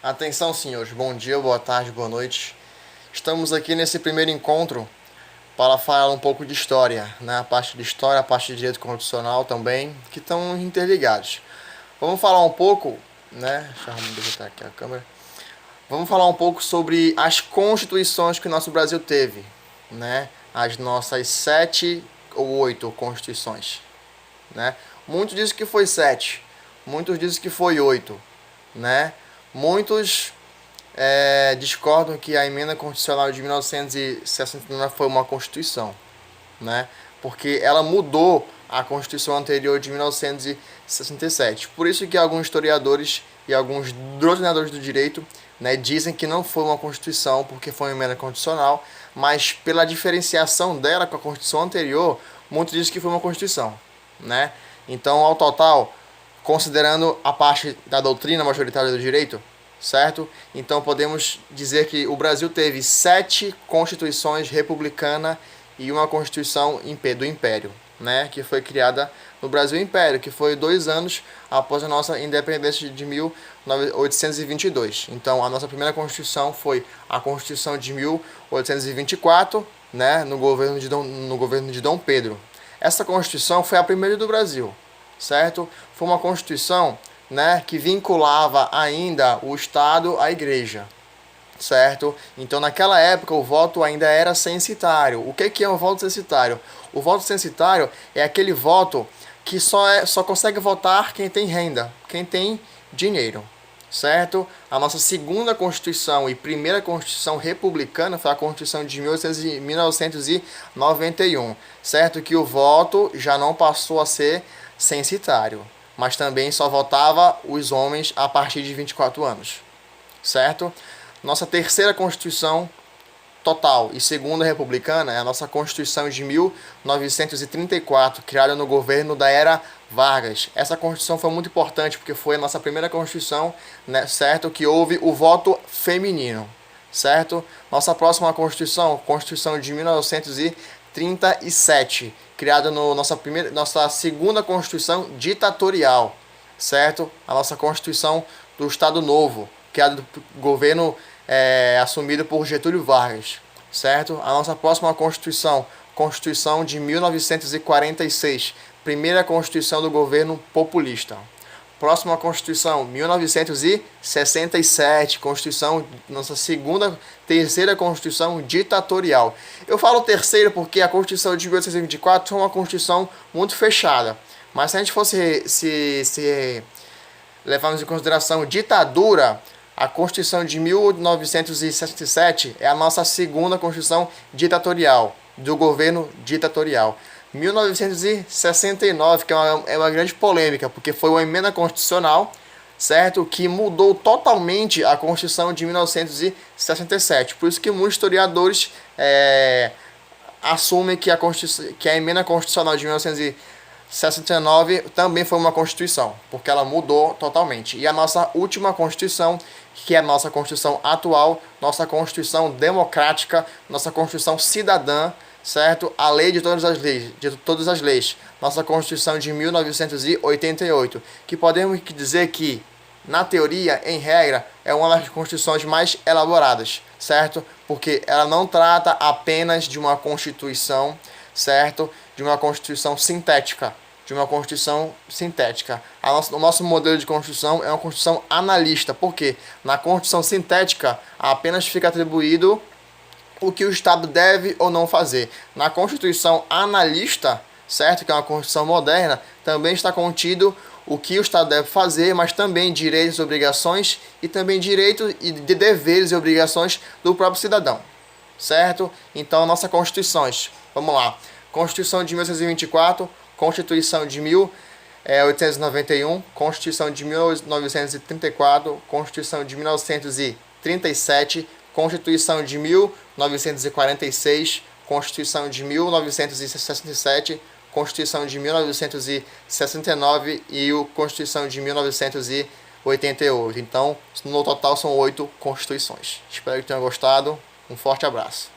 Atenção, senhores. Bom dia, boa tarde, boa noite. Estamos aqui nesse primeiro encontro para falar um pouco de história, né? A parte de história, a parte de direito constitucional também, que estão interligados. Vamos falar um pouco, né? Deixa eu botar aqui a câmera. Vamos falar um pouco sobre as constituições que o nosso Brasil teve, né? As nossas 7 ou 8 constituições, né? Muitos dizem que foi 7, muitos dizem que foi 8, né? Muitos discordam que a emenda constitucional de 1969 foi uma constituição, né? Porque ela mudou a constituição anterior de 1967. Por isso que alguns historiadores e alguns doutrinadores do direito, né, dizem que não foi uma constituição porque foi uma emenda constitucional, mas pela diferenciação dela com a constituição anterior, muitos dizem que foi uma constituição, né? Então, ao total, considerando a parte da doutrina majoritária do direito, certo? Então podemos dizer que o Brasil teve 7 constituições republicanas e uma constituição do Império, né? Que foi criada no Brasil Império, que foi 2 anos após a nossa independência de 1822. Então a nossa primeira constituição foi a Constituição de 1824, né? No governo de Dom Pedro. Essa Constituição foi a primeira do Brasil, certo? Foi uma Constituição, né, que vinculava ainda o Estado à Igreja, certo? Então, naquela época, o voto ainda era censitário. O que é um voto censitário? O voto censitário é aquele voto que só consegue votar quem tem renda, quem tem dinheiro, certo? A nossa segunda Constituição e primeira Constituição republicana foi a Constituição de 1991, certo? Que o voto já não passou a ser censitário, mas também só votava os homens a partir de 24 anos, certo? Nossa terceira Constituição total e segunda republicana é a nossa Constituição de 1934, criada no governo da era Vargas. Essa Constituição foi muito importante porque foi a nossa primeira Constituição, né, certo? Que houve o voto feminino, certo? Nossa próxima Constituição, Constituição de 1937, criada no nossa segunda Constituição ditatorial, certo? A nossa Constituição do Estado Novo, criada do governo assumido por Getúlio Vargas, certo? A nossa próxima Constituição, Constituição de 1946, primeira Constituição do governo populista. Próxima Constituição, 1967, Constituição, nossa terceira Constituição ditatorial. Eu falo terceira porque a Constituição de 1824 foi uma Constituição muito fechada. Mas se a gente fosse se levarmos em consideração ditadura, a Constituição de 1967 é a nossa segunda Constituição ditatorial, do governo ditatorial. 1969, que é uma grande polêmica, porque foi uma emenda constitucional, certo? Que mudou totalmente a Constituição de 1967. Por isso que muitos historiadores assumem que a emenda constitucional de 1969 também foi uma Constituição, porque ela mudou totalmente. E a nossa última Constituição, que é a nossa Constituição atual, nossa Constituição democrática, nossa Constituição cidadã, certo? A lei de todas as leis, nossa Constituição de 1988, que podemos dizer que, na teoria, em regra, é uma das constituições mais elaboradas, certo? Porque ela não trata apenas de uma Constituição, certo? De uma Constituição sintética, O nosso modelo de Constituição é uma Constituição analista, porque na Constituição sintética apenas fica atribuído o que o Estado deve ou não fazer. Na Constituição analista, certo, que é uma Constituição moderna, também está contido o que o Estado deve fazer, mas também direitos e obrigações, e também direitos e deveres e obrigações do próprio cidadão, certo? Então, nossas Constituições, vamos lá. Constituição de 1924, Constituição de 1891, Constituição de 1934, Constituição de 1937, Constituição de 1946, Constituição de 1967, Constituição de 1969 e a Constituição de 1988. Então, no total são 8 constituições. Espero que tenham gostado. Um forte abraço.